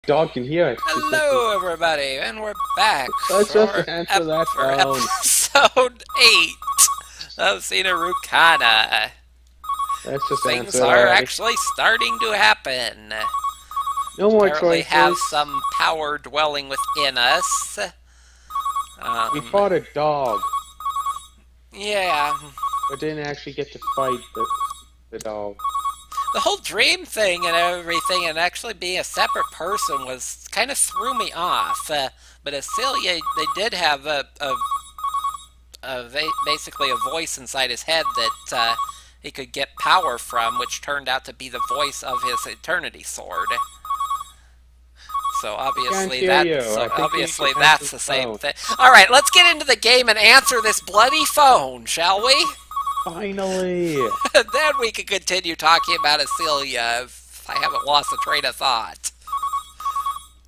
dog can hear us. Hello, everybody, and we're back Let's for, just answer that for phone. episode 8 of Seinarukana. Let's just Things answer it are already. actually starting to happen. No more Apparently choices. have some power dwelling within us. We fought a dog, Yeah. but didn't actually get to fight the dog. The whole dream thing and everything, and actually being a separate person, was kind of threw me off. But Aselia, they did have basically a voice inside his head that he could get power from, which turned out to be the voice of his eternity sword. So obviously that's the same thing. All right, let's get into the game and answer this bloody phone, shall we? Finally! Then we can continue talking about Aselia if I haven't lost a train of thought.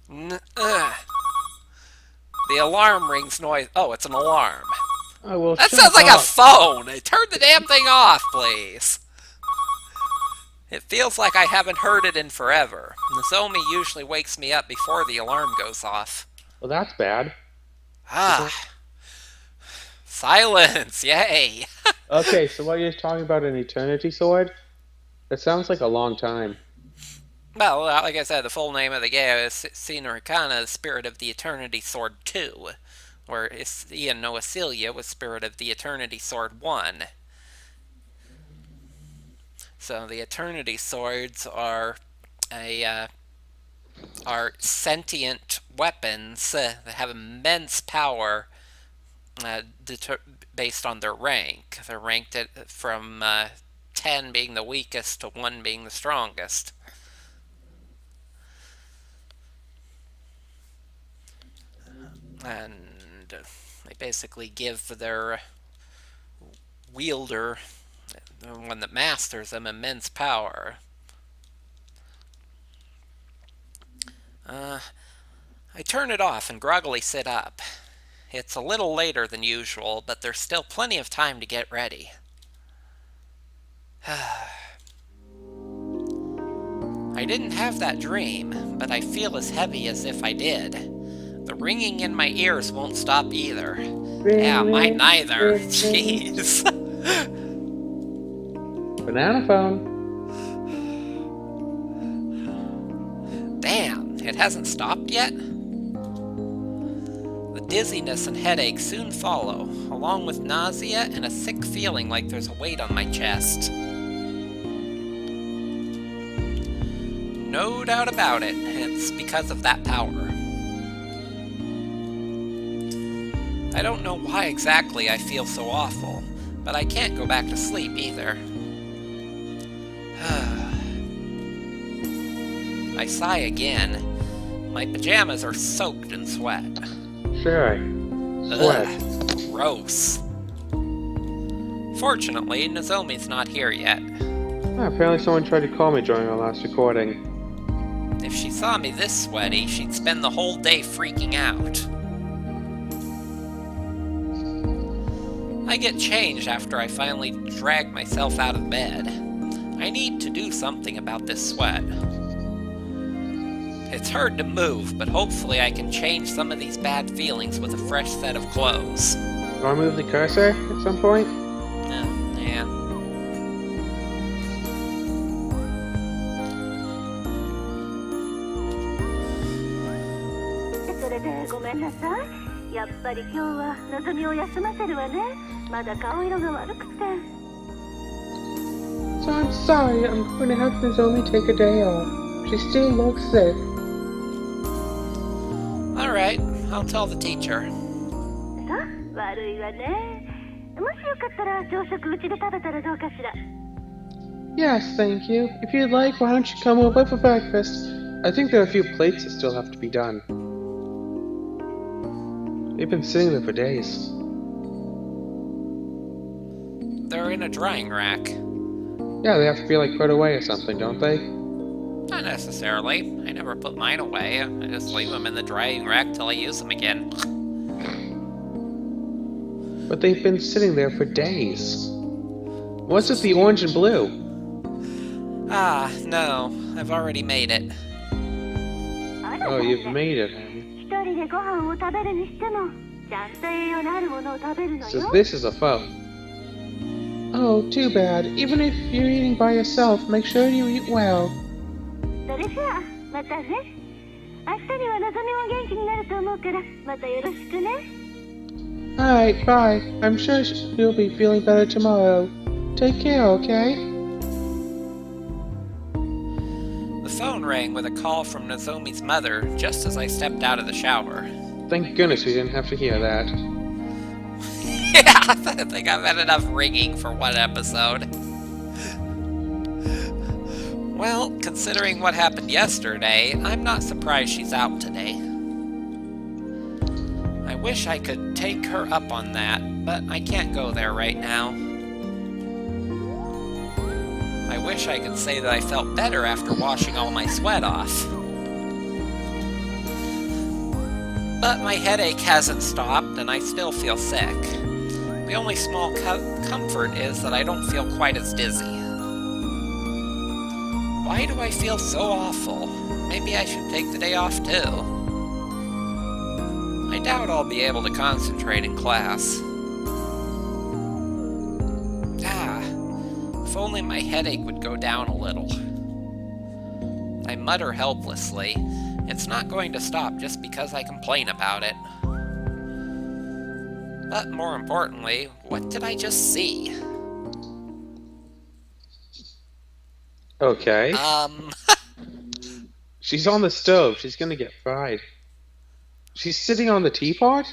The alarm rings noise. Oh, it's an alarm. I will. That sounds like a phone. Turn the damn thing off, please. It feels like I haven't heard it in forever. Nozomi usually wakes me up before the alarm goes off. Well, that's bad. Silence! Yay! Okay, so what you're talking about an eternity sword? That sounds like a long time. Well, like I said, the full name of the game is Seinarukana, Spirit of the Eternity Sword 2, where Eien no Aselia was Spirit of the Eternity Sword 1. So the Eternity Swords are sentient weapons that have immense power based on their rank. They're ranked from 10 being the weakest to 1 being the strongest. And they basically give their wielder, the one that masters them, immense power. I turn it off and groggily sit up. It's a little later than usual, but there's still plenty of time to get ready. I didn't have that dream, but I feel as heavy as if I did. The ringing in my ears won't stop either. Yeah, mine neither. Jeez. Banana phone. Damn, it hasn't stopped yet? The dizziness and headache soon follow, along with nausea and a sick feeling like there's a weight on my chest. No doubt about it, it's because of that power. I don't know why exactly I feel so awful, but I can't go back to sleep either. I sigh again. My pajamas are soaked in sweat. Sure. Sweat. Ugh, gross. Fortunately, Nozomi's not here yet. Apparently someone tried to call me during our last recording. If she saw me this sweaty, she'd spend the whole day freaking out. I get changed after I finally drag myself out of bed. I need to do something about this sweat. It's hard to move, but hopefully I can change some of these bad feelings with a fresh set of clothes. Do I move the cursor at some point? Yeah. So I'm sorry, I'm going to have Nozomi take a day off. She still looks sick. Alright, I'll tell the teacher. Yes, thank you. If you'd like, why don't you come over for breakfast? I think there are a few plates that still have to be done. They've been sitting there for days. They're in a drying rack. Yeah, they have to be like put away or something, don't they? Not necessarily. I never put mine away. I just leave them in the drying rack till I use them again. But they've been sitting there for days. What's with the orange and blue? Ah, no. I've already made it. Oh, you've made it, have you? So this is a phone. Oh, too bad. Even if you're eating by yourself, make sure you eat well. Alright, bye. I'm sure you'll be feeling better tomorrow. Take care, okay? The phone rang with a call from Nozomi's mother just as I stepped out of the shower. Thank goodness we didn't have to hear that. Yeah, I think I've had enough ringing for one episode. Well, considering what happened yesterday, I'm not surprised she's out today. I wish I could take her up on that, but I can't go there right now. I wish I could say that I felt better after washing all my sweat off. But my headache hasn't stopped, and I still feel sick. The only small comfort is that I don't feel quite as dizzy. Why do I feel so awful? Maybe I should take the day off too. I doubt I'll be able to concentrate in class. If only my headache would go down a little. I mutter helplessly. It's not going to stop just because I complain about it. But more importantly, what did I just see? Okay. She's on the stove. She's gonna get fried. She's sitting on the teapot?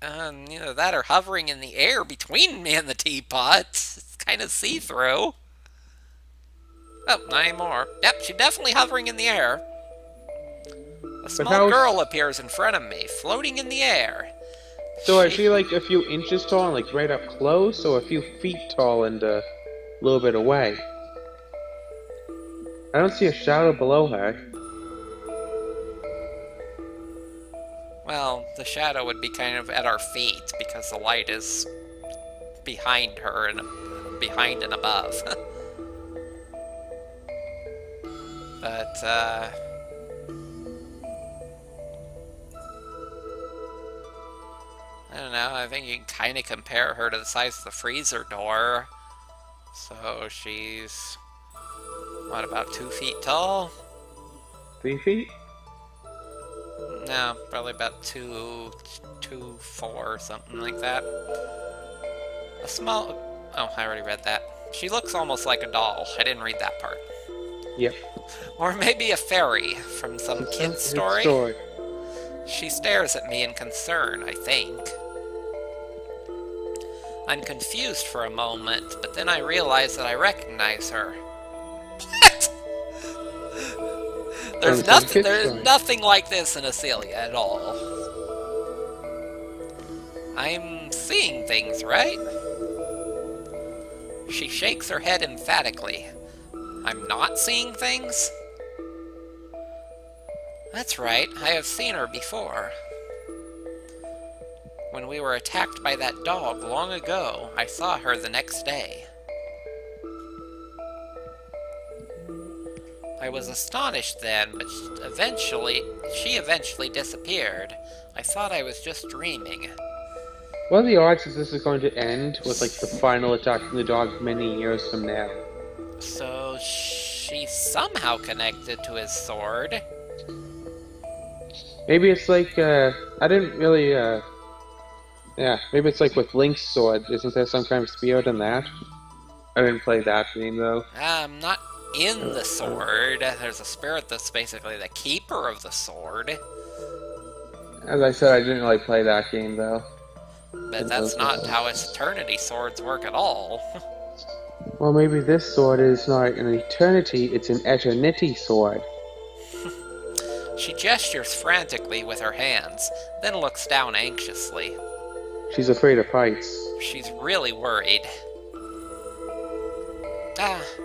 Either that or hovering in the air between me and the teapot. It's kind of see-through. Oh, not anymore. Yep, she's definitely hovering in the air. A small girl appears in front of me, floating in the air. So is she like a few inches tall and like right up close, or a few feet tall and a little bit away? I don't see a shadow below her. Well, the shadow would be kind of at our feet because the light is behind her and behind and above. But, I don't know, I think you can kind of compare her to the size of the freezer door. So she's, what, about 2 feet tall? 3 feet? No, probably about 2, 4, something like that. A small, oh, I already read that. She looks almost like a doll. I didn't read that part. Yep. Or maybe a fairy from some kid's story. She stares at me in concern, I think. I'm confused for a moment, but then I realize that I recognize her. What? There's nothing like this in Aselia at all. I'm seeing things, right? She shakes her head emphatically. I'm not seeing things? That's right, I have seen her before. When we were attacked by that dog long ago, I saw her the next day. I was astonished then, but she eventually disappeared. I thought I was just dreaming. What are the odds that this is going to end with like the final attack from the dog many years from now? So she's somehow connected to his sword. Maybe it's like, I didn't really, yeah, maybe it's like with Link's sword. Isn't there some kind of spirit in that? I didn't play that game, though. I'm not in the sword. There's a spirit that's basically the keeper of the sword. As I said, I didn't really play that game, though. But that's not how eternity swords work at all. Well, maybe this sword is not an eternity, it's an eternity sword. She gestures frantically with her hands, then looks down anxiously. She's afraid of heights. She's really worried.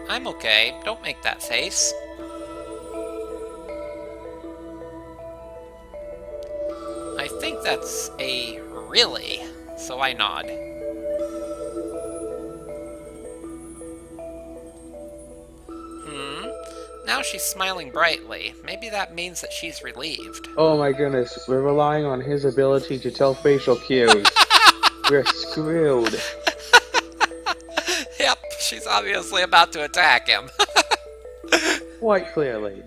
I'm okay. Don't make that face. I think that's a really, so I nod. Now she's smiling brightly. Maybe that means that she's relieved. Oh my goodness, we're relying on his ability to tell facial cues. We're screwed. Yep, she's obviously about to attack him. Quite clearly.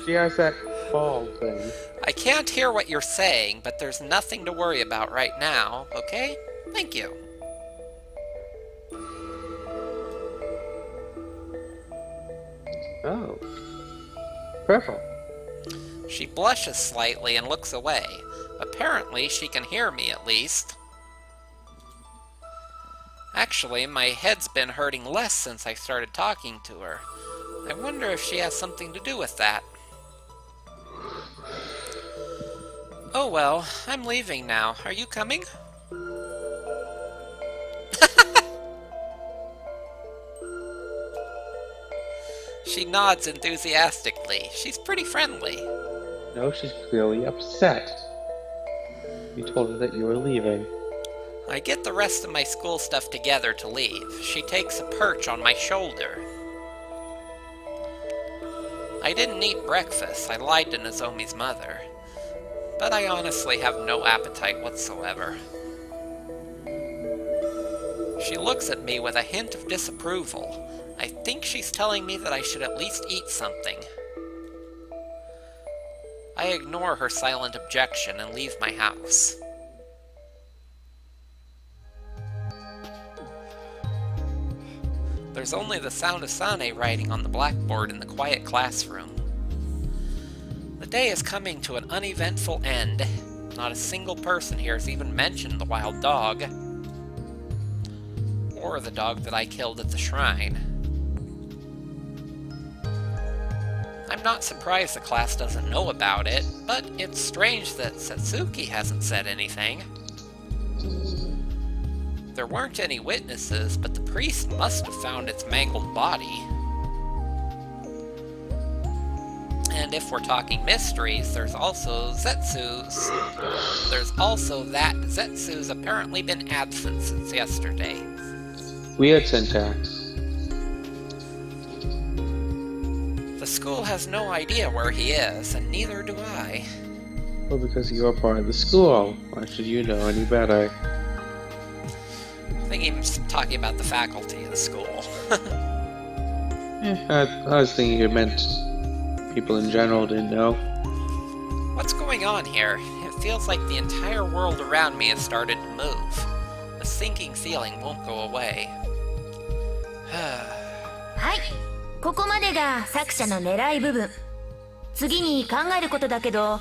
She has that ball thing. I can't hear what you're saying, but there's nothing to worry about right now, okay? Thank you. Oh. Purple. She blushes slightly and looks away. Apparently, she can hear me at least. Actually, my head's been hurting less since I started talking to her. I wonder if she has something to do with that. Oh well, I'm leaving now. Are you coming? She nods enthusiastically. She's pretty friendly. No, she's clearly upset. You told her that you were leaving. I get the rest of my school stuff together to leave. She takes a perch on my shoulder. I didn't eat breakfast. I lied to Nozomi's mother. But I honestly have no appetite whatsoever. She looks at me with a hint of disapproval. I think she's telling me that I should at least eat something. I ignore her silent objection and leave my house. There's only the sound of Sane writing on the blackboard in the quiet classroom. The day is coming to an uneventful end. Not a single person here has even mentioned the wild dog. Or the dog that I killed at the shrine. I'm not surprised the class doesn't know about it, but it's strange that Satsuki hasn't said anything. There weren't any witnesses, but the priest must have found its mangled body. And if we're talking mysteries, there's also Zetsu's. There's also that Zetsu's apparently been absent since yesterday. Weird syntax. The school has no idea where he is, and neither do I. Well, because you're part of the school. Why should you know any better? I think he was talking about the faculty of the school. I was thinking you meant people in general didn't know. What's going on here? It feels like the entire world around me has started to move. The sinking feeling won't go away. はい、ここまでが作者の狙い部分。次に考えることだけど。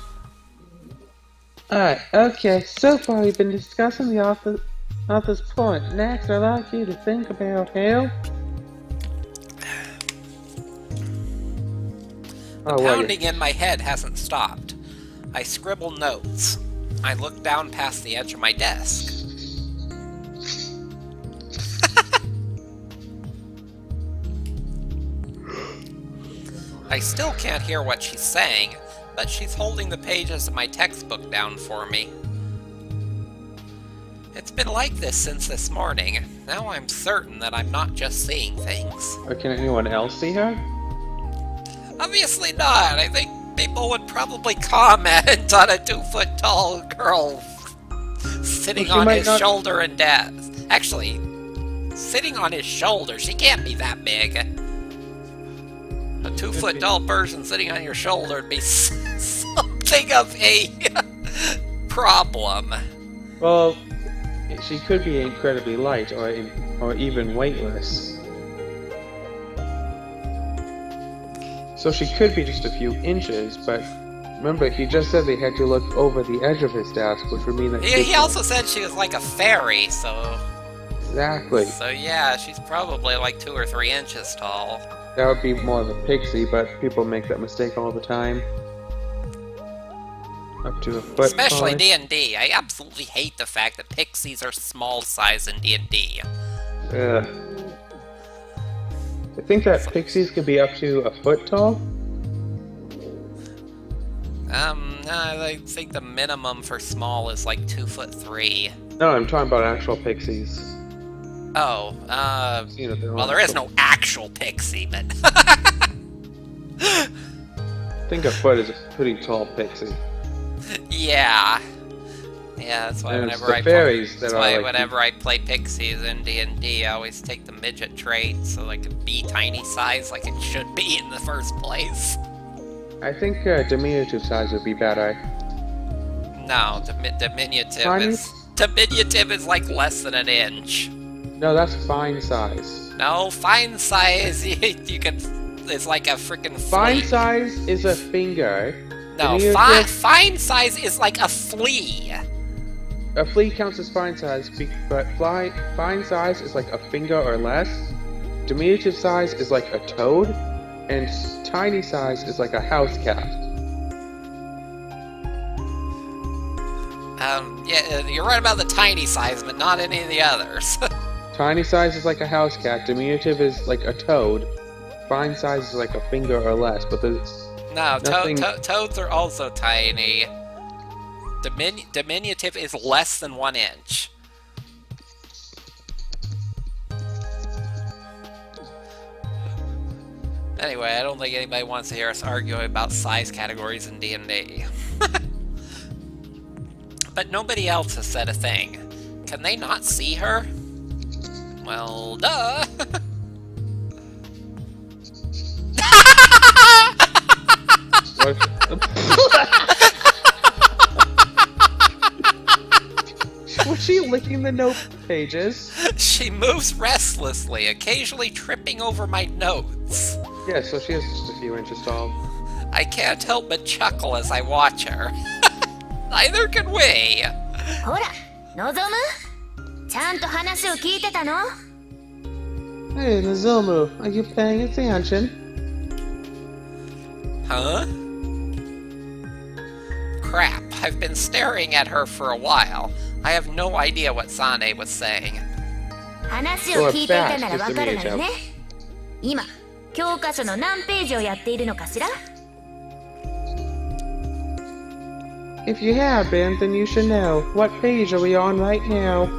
Alright, okay, so far we've been discussing the author's point. Next, I'd like you to think about how... The pounding in my head hasn't stopped. I scribble notes. I look down past the edge of my desk. I still can't hear what she's saying, but she's holding the pages of my textbook down for me. It's been like this since this morning. Now I'm certain that I'm not just seeing things. Or can anyone else see her? Obviously not. I think people would probably comment on a 2-foot-tall girl sitting on his shoulder and death. Actually, sitting on his shoulder, she can't be that big. A 2-foot-tall person sitting on your shoulder would be something of a problem. Well, she could be incredibly light or even weightless. So she could be just a few inches, but remember, he just said they had to look over the edge of his desk, which would mean that... He also said she was like a fairy, so... Exactly. So yeah, she's probably like 2 or 3 inches tall. That would be more of a pixie, but people make that mistake all the time. Up to a foot. Especially D&D. I absolutely hate the fact that pixies are small size in D&D. Ugh. I think that pixies could be up to a foot tall. I think the minimum for small is like 2'3". No, I'm talking about actual pixies. Oh, You know, well, there is no actual pixie, but... think a foot is a pretty tall pixie. Yeah. Yeah, that's why And it's whenever the I fairies play, that are like whenever I play pixies in D&D, I always take the midget trait so they can be tiny size like it should be in the first place. I think diminutive size would be better. No, diminutive is like less than an inch. No, that's fine size. No, fine size you can is like a freaking Fine flea. size is a finger. No, Diminutive- fine size is like a flea. A flea counts as fine size, but fine size is like a finger or less. Diminutive size is like a toad, and tiny size is like a house cat. Yeah, you're right about the tiny size, but not any of the others. Tiny size is like a house cat. Diminutive is like a toad. Fine size is like a finger or less. But there's No, nothing... toads are also tiny. Diminutive is less than 1 inch. Anyway, I don't think anybody wants to hear us arguing about size categories in D&D. But nobody else has said a thing. Can they not see her? Well, duh! Was she licking the note pages? She moves restlessly, occasionally tripping over my notes. Yeah, so she is just a few inches tall. I can't help but chuckle as I watch her. Neither can we! ほら、望む？ちゃんと話を聞いてたの？ Hey, Nozomu, are you paying attention? Huh? Crap, I've been staring at her for a while. I have no idea what Sane was saying. 話を聞いていたならわかるのよね。今、教科書の何ページをやっているのかしら？ If you have been, then you should know. What page are we on right now?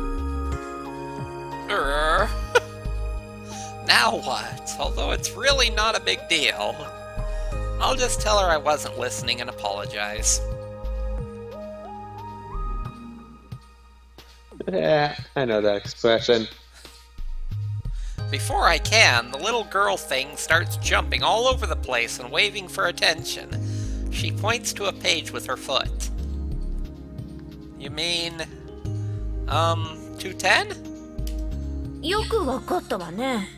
Now what? Although it's really not a big deal. I'll just tell her I wasn't listening and apologize. Yeah, I know that expression. Before I can, the little girl thing starts jumping all over the place and waving for attention. She points to a page with her foot. You mean... 210? よくわかったわね。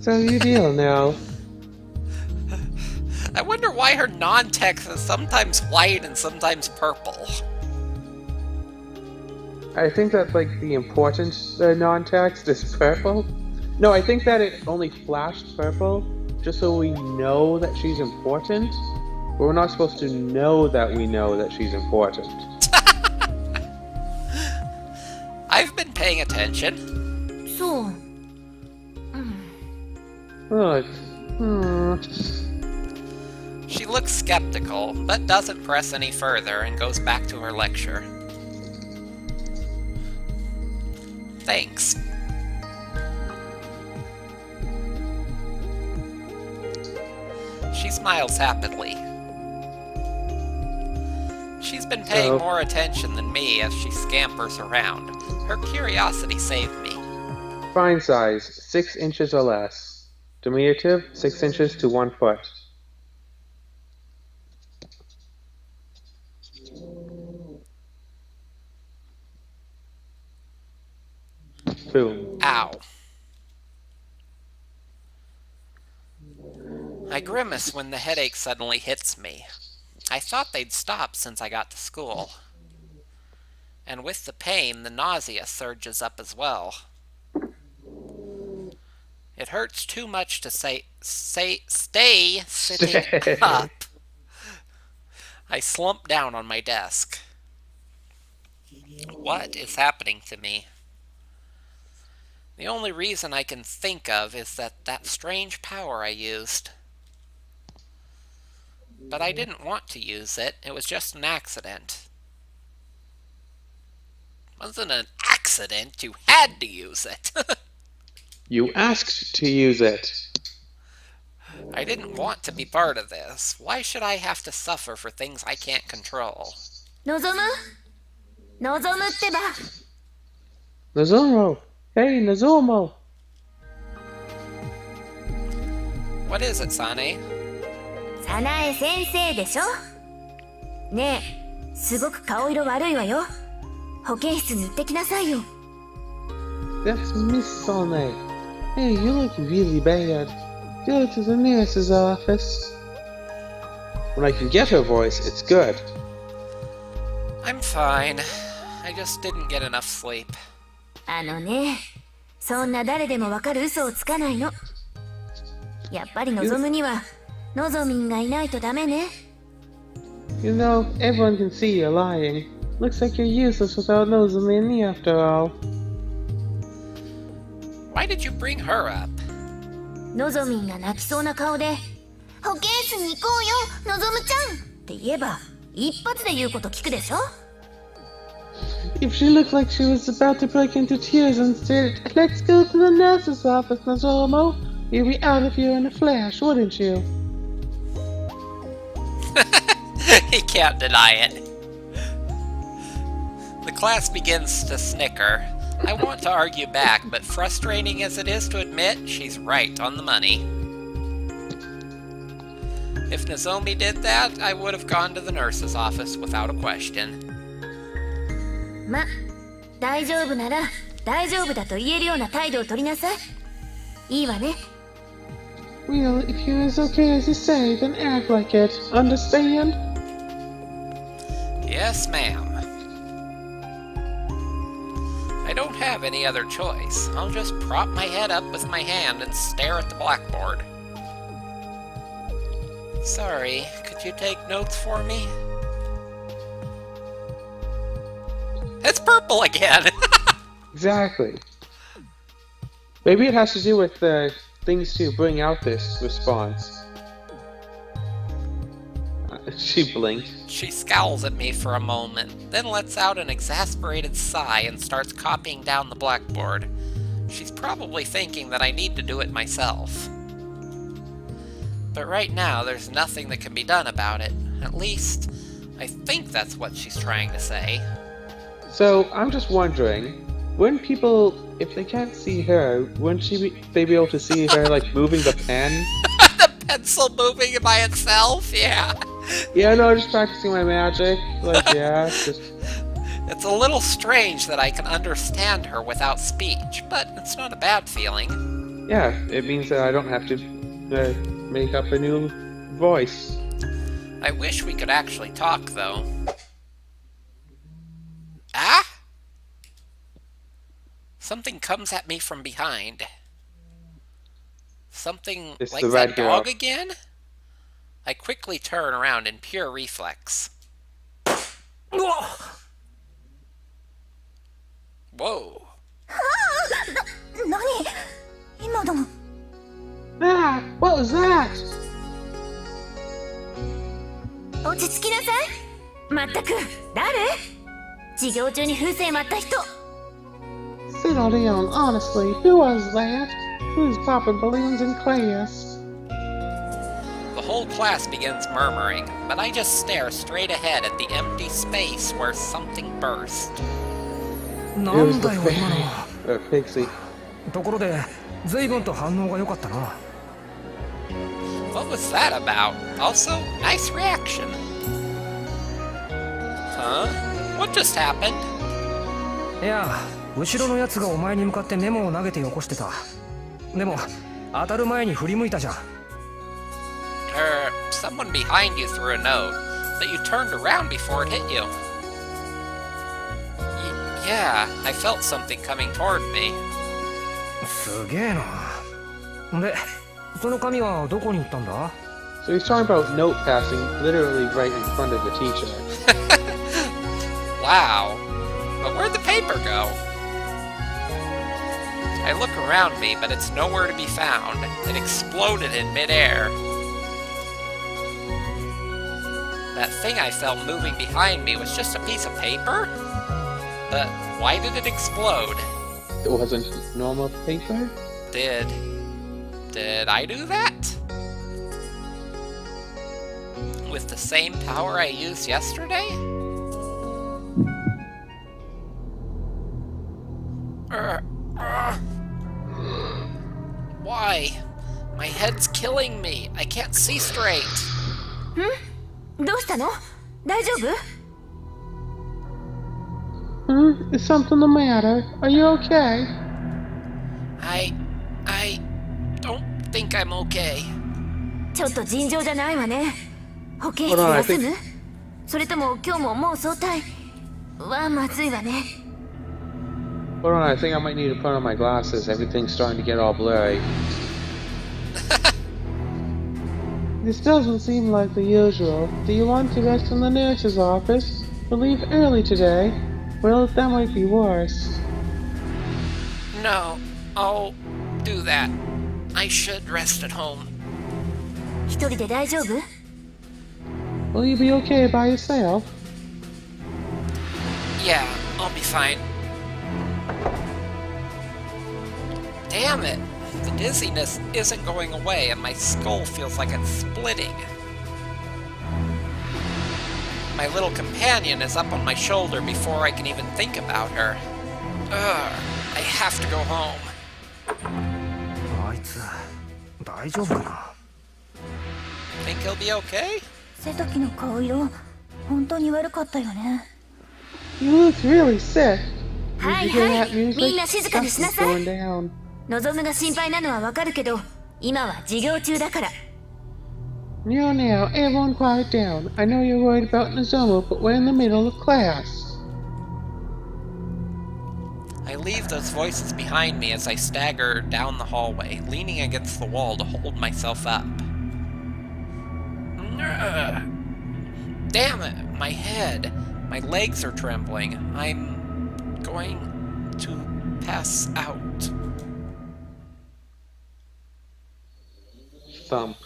So you deal now. I wonder why her non-text is sometimes white and sometimes purple. I think that, like, the important non-text is purple. No, I think that it only flashed purple just so we know that she's important. But we're not supposed to know that she's important. I've been paying attention. そう。 Look. She looks skeptical, but doesn't press any further and goes back to her lecture. Thanks. She smiles happily. She's been paying more attention than me as she scampers around. Her curiosity saved me. Fine size, 6 inches or less. Diminutive, 6 inches to 1 foot. Boom. Ow. I grimace when the headache suddenly hits me. I thought they'd stop since I got to school. And with the pain, the nausea surges up as well. It hurts too much to stay sitting up. I slump down on my desk. What is happening to me? The only reason I can think of is that strange power I used. But I didn't want to use it. It was just an accident. It wasn't an accident. You had to use it. You asked to use it. I didn't want to be part of this. Why should I have to suffer for things I can't control? 望む望むってば。 Nozomo! Hey, Nozomo! What is it, Sane? 早苗先生でしょ。ねえ、すごく顔色悪いわよ。保健室に行ってきなさいよ。 That's Miss Sane. Hey, you look really bad. Go to the nurse's office. When I can get her voice, it's good. I'm fine. I just didn't get enough sleep. あのね、そんな誰でもわかる嘘をつかないの。やっぱり望むにはのぞみんがいないとダメね。 You know, everyone can see you're lying. Looks like you're useless without Nozomi after all. Why did you bring her up? のぞみんが泣きそうな顔で「保健室に行こうよのぞむちゃん」って言えば一発で言うこと聞くでしょ。 If she looked like she was about to break into tears and said, "Let's go to the nurse's office, Nozomo," you'd be out of here in a flash, wouldn't you? He can't deny it. The class begins to snicker. I want to argue back, but frustrating as it is to admit, she's right on the money. If Nozomi did that, I would have gone to the nurse's office without a question. ま、大丈夫なら大丈夫だと言えるような態度を取りなさい。いいわね。 Well, if you're as okay as you say, then act like it. Understand? Yes, ma'am. I don't have any other choice. I'll just prop my head up with my hand and stare at the blackboard. Sorry, could you take notes for me? It's purple again! Exactly. Maybe it has to do with things to bring out this response. She blinked. She scowls at me for a moment, then lets out an exasperated sigh and starts copying down the blackboard. She's probably thinking that I need to do it myself. But right now, there's nothing that can be done about it. At least, I think that's what she's trying to say. So, I'm just wondering, wouldn't people, if they can't see her, wouldn't they be able to see her, like, moving the pen? The pencil moving by itself? Yeah. Yeah, no, just practicing my magic. Like, yeah, just... It's a little strange that I can understand her without speech, but it's not a bad feeling. Yeah, it means that I don't have to make up a new voice. I wish we could actually talk, though. Ah? Something comes at me from behind. Something It's like the that red girl. dog again? I quickly turn around in pure reflex. Whoa. 何今の。 Ah, what was that? 落ち着きなさい。まったく誰？授業中に風船割った人。 Sit down, honestly, who was that? Who's popping balloons in class? The whole class begins murmuring, but I just stare straight ahead at the empty space where something burst. It な was ん the だよ pig- 今のは。 Pixie. ところで随分と反応が良かったな。 What was that about? Also, nice reaction. Huh? What just happened? いや、後ろのやつがお前に向かってメモを投げてよこしてた。でも当たる前に振り向いたじゃん。Someone behind you threw a note, but you turned around before it hit you. Yeah, I felt something coming toward me. すげえな。で、その紙はどこに行ったんだ？ So he's talking about note passing literally right in front of the teacher. Wow. But where'd the paper go? I look around me, but it's nowhere to be found. It exploded in midair. That thing I felt moving behind me was just a piece of paper? But why did it explode? It wasn't normal paper? Did I do that? With the same power I used yesterday? Why? My head's killing me. I can't see straight. どうしたの？大丈夫？ Is something the matter? Are you okay? I don't think I'm okay. ちょっと尋常じゃないわね。保健室 Hold で on, I 休む？ think- それとも今日ももう早退はまずいわね。 Hold on, I think I might need to put on my glasses. Everything's starting to get all blurry. This doesn't seem like the usual. Do you want to rest in the nurse's office? Or leave early today? Well, that might be worse. No, I'll do that. I should rest at home. 一人で大丈夫？ Will you be okay by yourself? Yeah, I'll be fine. Damn it! The dizziness isn't going away and my skull feels like it's splitting. My little companion is up on my shoulder before I can even think about her. Ugh, I have to go home. あいつ大丈夫かな。 Think he'll be okay? 瀬崎の顔色本当に悪かったよね。 You look really sick. Did はい you hear は that い、 music? みんな静かにしな Stuff is さい。 going down. 望むが心配なのはわかるけど、今は授業中だから。 Now, everyone quiet down. I know you're worried about Nozomu, but we're in the middle of class. I leave those voices behind me as I stagger down the hallway, leaning against the wall to hold myself up. Ugh. Damn it, my head. My legs are trembling. I'm going to pass out. Thump.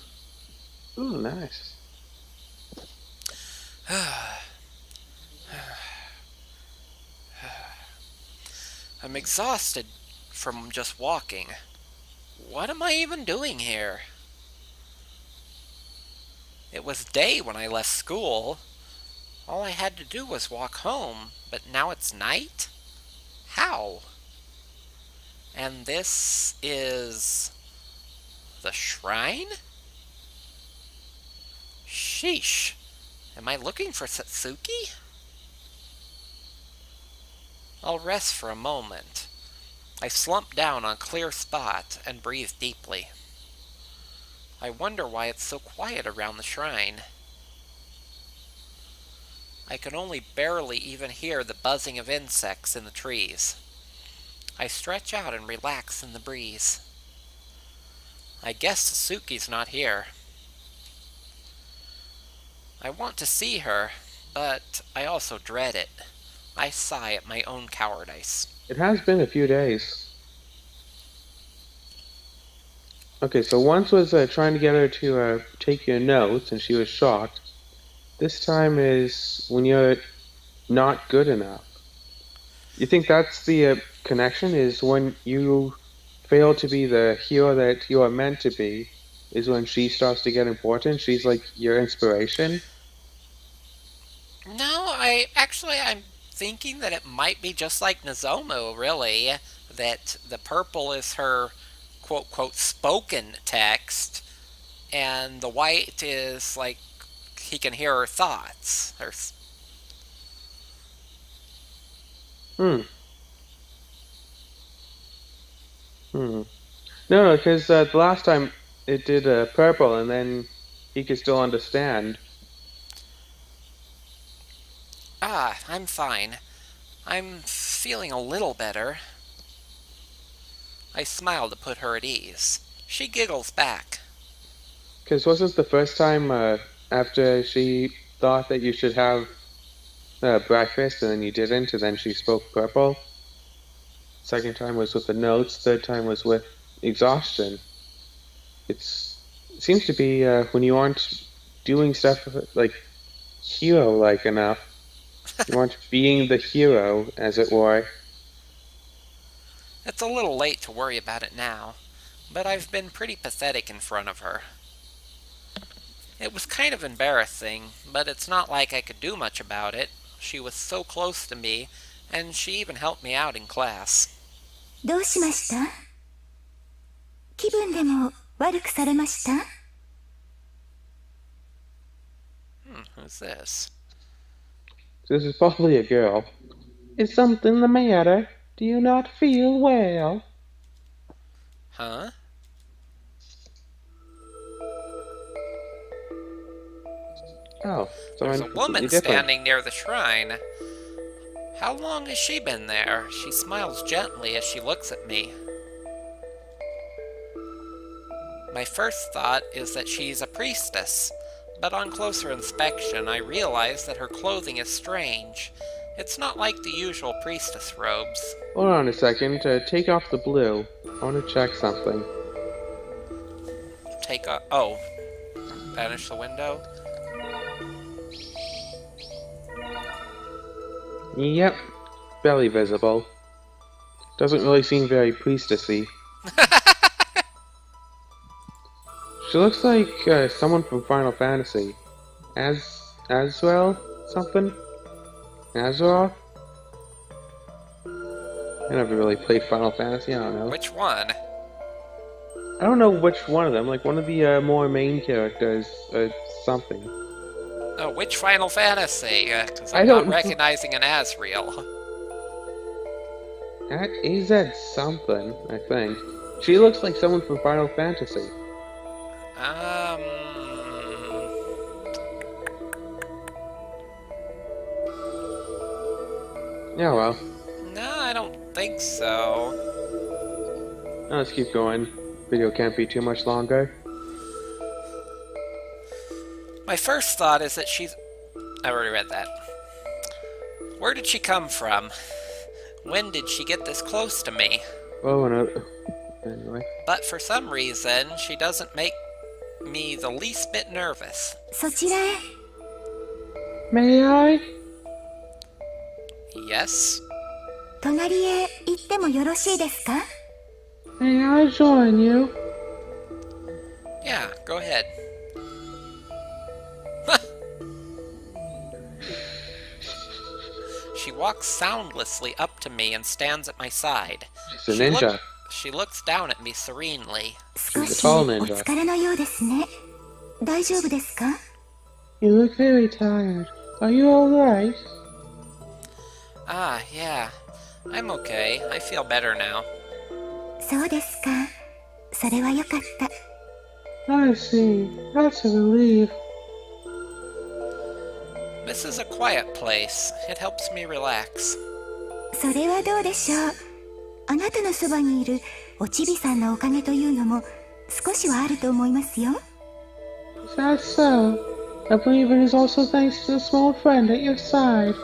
Ooh, nice. I'm exhausted from just walking. What am I even doing here? It was day when I left school. All I had to do was walk home, but now it's night? How? And this is the shrine? Sheesh. Am I looking for Satsuki? I'll rest for a moment. I slump down on a clear spot and breathe deeply. I wonder why it's so quiet around the shrine. I can only barely even hear the buzzing of insects in the trees. I stretch out and relax in the breeze. I guess Satsuki's not here. I want to see her, but I also dread it. I sigh at my own cowardice. It has been a few days. Okay, so once was trying to get her to take your notes, and she was shocked. This time is when you're not good enough. You think that's the connection? Is when you fail to be the hero that you are meant to be, is when she starts to get important? She's like your inspiration? No, I'm thinking that it might be just like Nozomu, really. That the purple is her quote-quote spoken text, and the white is like he can hear her thoughts. No, because the last time it did purple, and then he could still understand. Ah, I'm fine. I'm feeling a little better. I smile to put her at ease. She giggles back. Because wasn't the first time after she thought that you should have breakfast and then you didn't, and then she spoke purple? Second time was with the notes, third time was with exhaustion. It seems to be when you aren't doing stuff like hero-like enough. You aren't being the hero, as it were. It's a little late to worry about it now, but I've been pretty pathetic in front of her. It was kind of embarrassing, but it's not like I could do much about it. She was so close to me, and she even helped me out in class. どうしました？気分でも悪くされました？ Who's this? This is probably a girl. Is something the matter? Do you not feel well? Huh? Oh, There's someone a woman completely different. standing near the shrine. How long has she been there? She smiles gently as she looks at me. My first thought is that she's a priestess, but on closer inspection I realize that her clothing is strange. It's not like the usual priestess robes. Hold on a second. Take off the blue. I want to check something. Oh. Banish the window? Yep. Belly visible. Doesn't really seem very priestessy. She looks like someone from Final Fantasy. Aswell? Something? Azeroth? I never really played Final Fantasy, I don't know. Which one? I don't know which one of them, like one of the more main characters, something. Oh, which Final Fantasy? Because I I'm don't not recognizing an Asriel. AZ something, I think. She looks like someone from Final Fantasy. Yeah, well. No, I don't think so. Let's keep going. Video can't be too much longer. My first thought is that she's... I already read that. Where did she come from? When did she get this close to me? Oh, no. Anyway. But for some reason, she doesn't make me the least bit nervous. そちらへ。 May I? Yes? 隣へ行ってもよろしいですか？ May I join you? Yeah, go ahead. She walks soundlessly up to me and stands at my side. She's a ninja. She looks down at me serenely. 少 She's a し tall お ninja. 疲れのようですね。大丈夫ですか？ You look very tired. Are you alright? Ah, yeah. I'm okay. I feel better now. そうですか。それはよかった。 I see. That's a relief. This is a quiet place. It helps me relax. それはどうでしょう。あなたのそばにいるおちびさんのおかげというのも少しはあると思いますよ。 Is that so? I believe it is also thanks to the small friend at your side.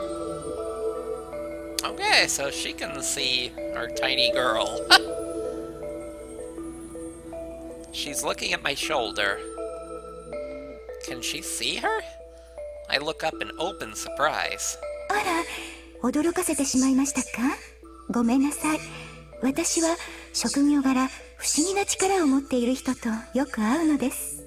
Okay, so she can see our tiny girl. She's looking at my shoulder. Can she see her? I look up in open surprise. あら、驚かせてしまいましたか？ごめんなさい。私は職業柄不思議な力を持っている人とよく会うのです。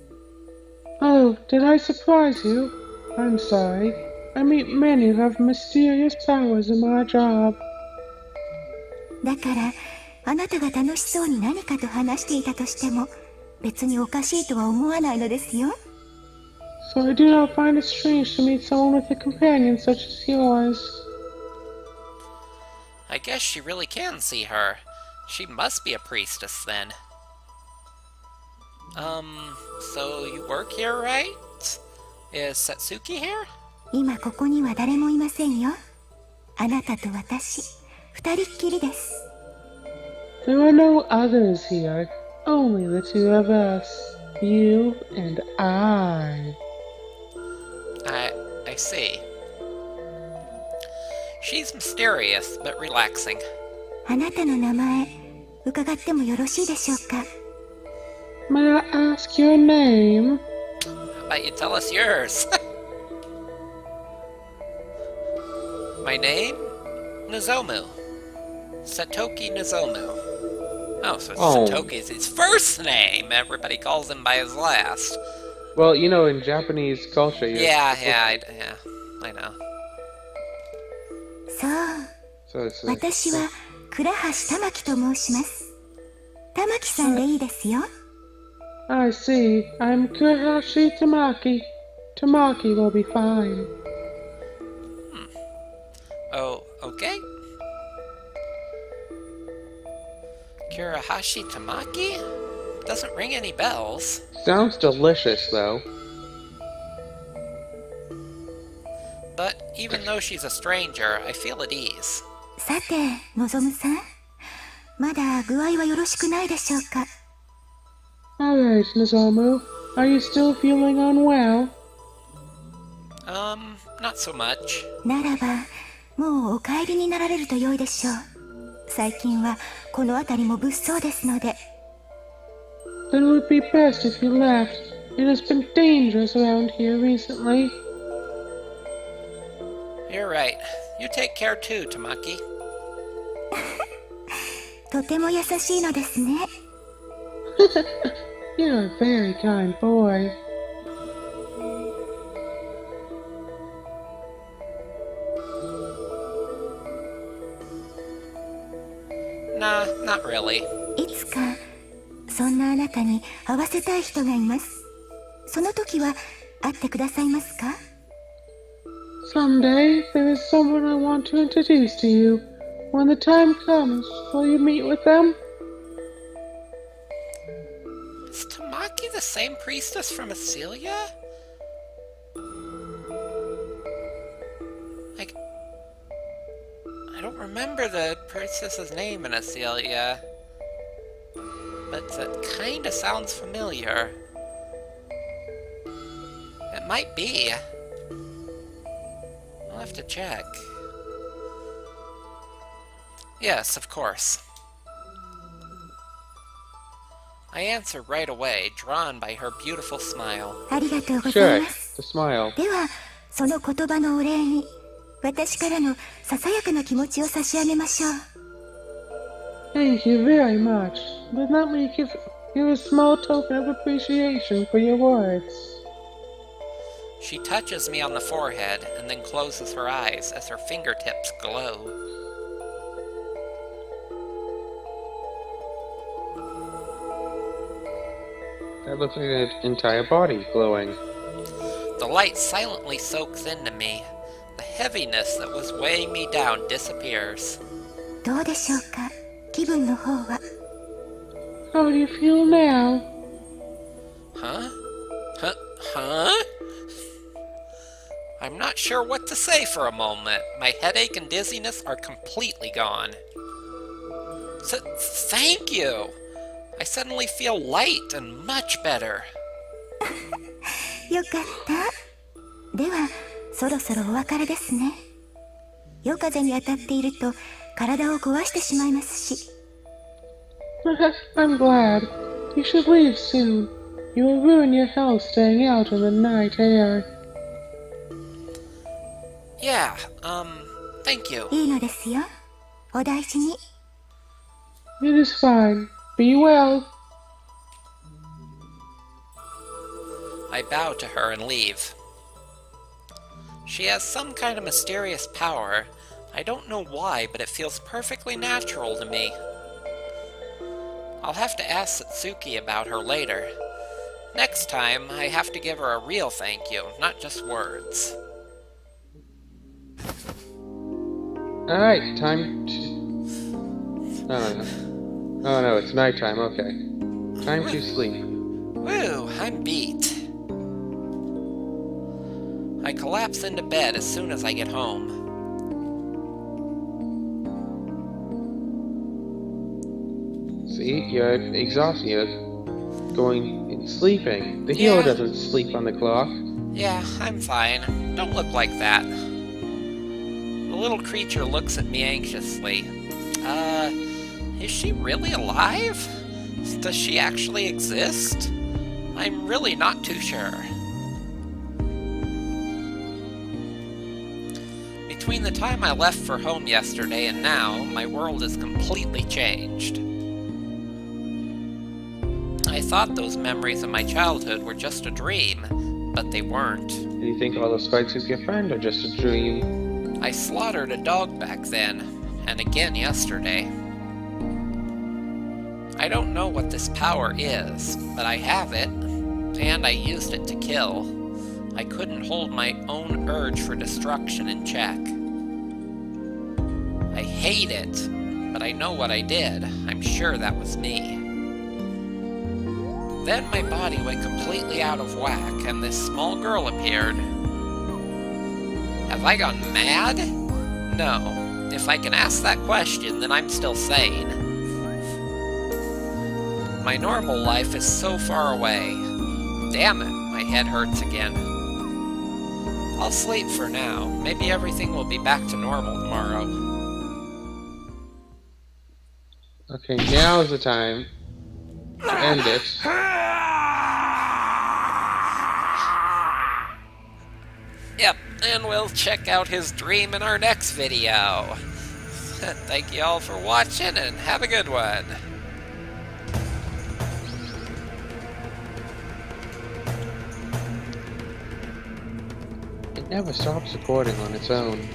Oh, did I surprise you? I'm sorry. I meet many who have mysterious powers in my job. だからあなたが楽しそうに何かと話していたとしても別におかしいとは思わないのですよ。 So I do not find it strange to meet someone with a companion such as yours. I guess she really can see her. She must be a priestess then. So you work here, right? Is Satsuki here? 今ここには誰もいませんよ。あなたと私、二人っきりです。 There are no others here. Only the two of us. You and I. I see. She's mysterious, but relaxing. あなたの名前、伺ってもよろしいでしょうか。 May I ask your name? How about you tell us yours? My name? Nozomu. Satoki Nozomu. Oh, so Oh. Satoki's his first name. Everybody calls him by his last. Well, you know, in Japanese culture, you're Yeah, supposed yeah, I know. そう、 So it's 私は倉橋玉木と申します。玉木さんでいいですよ。I see. I'm Kurahashi Tamaki. Tamaki will be fine. Oh, okay. Kurahashi Tamaki? Doesn't ring any bells. Sounds delicious, though. But even though she's a stranger, I feel at ease. さて、のぞむさん。まだ具合はよろしくないでしょうか。Alright, Nozomu. Are you still feeling unwell? Not so much. ならば、もうお帰りになられると良いでしょう。最近はこの辺りも物騒ですので。Then it would be best if you left. It has been dangerous around here recently. You're right. You take care too, Tamaki. とても優しいのですね。You're a very kind boy. Nah, not really. いつかそんなあなたに会わせたい人がいます。その時は会ってくださいますか？ Someday, there is someone I want to introduce to you. When the time comes, will you meet with them? Is Tamaki the same priestess from Aselia? Like, I don't remember the priestess's name in Aselia, but that kinda sounds familiar. It might be. I'll have to check. Yes, of course. I answer right away, drawn by her beautiful smile. ありがとうござい Sure, ます。 the smile. では、その言葉のお礼に、私からのささやかな気持ちを差し上げましょう。Thank you very much. But let me give you a small token of appreciation for your words. She touches me on the forehead and then closes her eyes as her fingertips glow. That looks like an entire body glowing. The light silently soaks into me. The heaviness that was weighing me down disappears. どうでしょうか、気分の方は。How do you feel now? Huh? Huh? I'm not sure what to say for a moment. My headache and dizziness are completely gone. Thank you! I suddenly feel light and much better. よかった。では、そろそろお別れですね。夜風に当たっていると体を壊してしまいますし。I'm glad. You should leave soon. You will ruin your health staying out in the night air. Yeah, thank you. いいのですよ。お大事に。It is fine. Be well. I bow to her and leave. She has some kind of mysterious power. I don't know why, but it feels perfectly natural to me. I'll have to ask Satsuki about her later. Next time, I have to give her a real thank you, not just words. Alright, time to... Oh no, it's nighttime, okay. Time to sleep. Woo, I'm beat. I collapse into bed as soon as I get home. See, you're exhausted, you're going and sleeping. The hero Yeah. doesn't sleep on the clock. Yeah, I'm fine. Don't look like that. The little creature looks at me anxiously. Is she really alive? Does she actually exist? I'm really not too sure. Between the time I left for home yesterday and now, my world is completely changed. I thought those memories of my childhood were just a dream, but they weren't. Do you think all those fights with your friend are just a dream? I slaughtered a dog back then, and again yesterday. I don't know what this power is, but I have it, and I used it to kill. I couldn't hold my own urge for destruction in check. I hate it, but I know what I did. I'm sure that was me. Then my body went completely out of whack, and this small girl appeared. Have I gone mad? No. If I can ask that question, then I'm still sane. My normal life is so far away. Damn it, my head hurts again. I'll sleep for now. Maybe everything will be back to normal tomorrow. Okay, now is the time to end it. Yep, and we'll check out his dream in our next video. Thank you all for watching, and have a good one. It never stops recording on its own.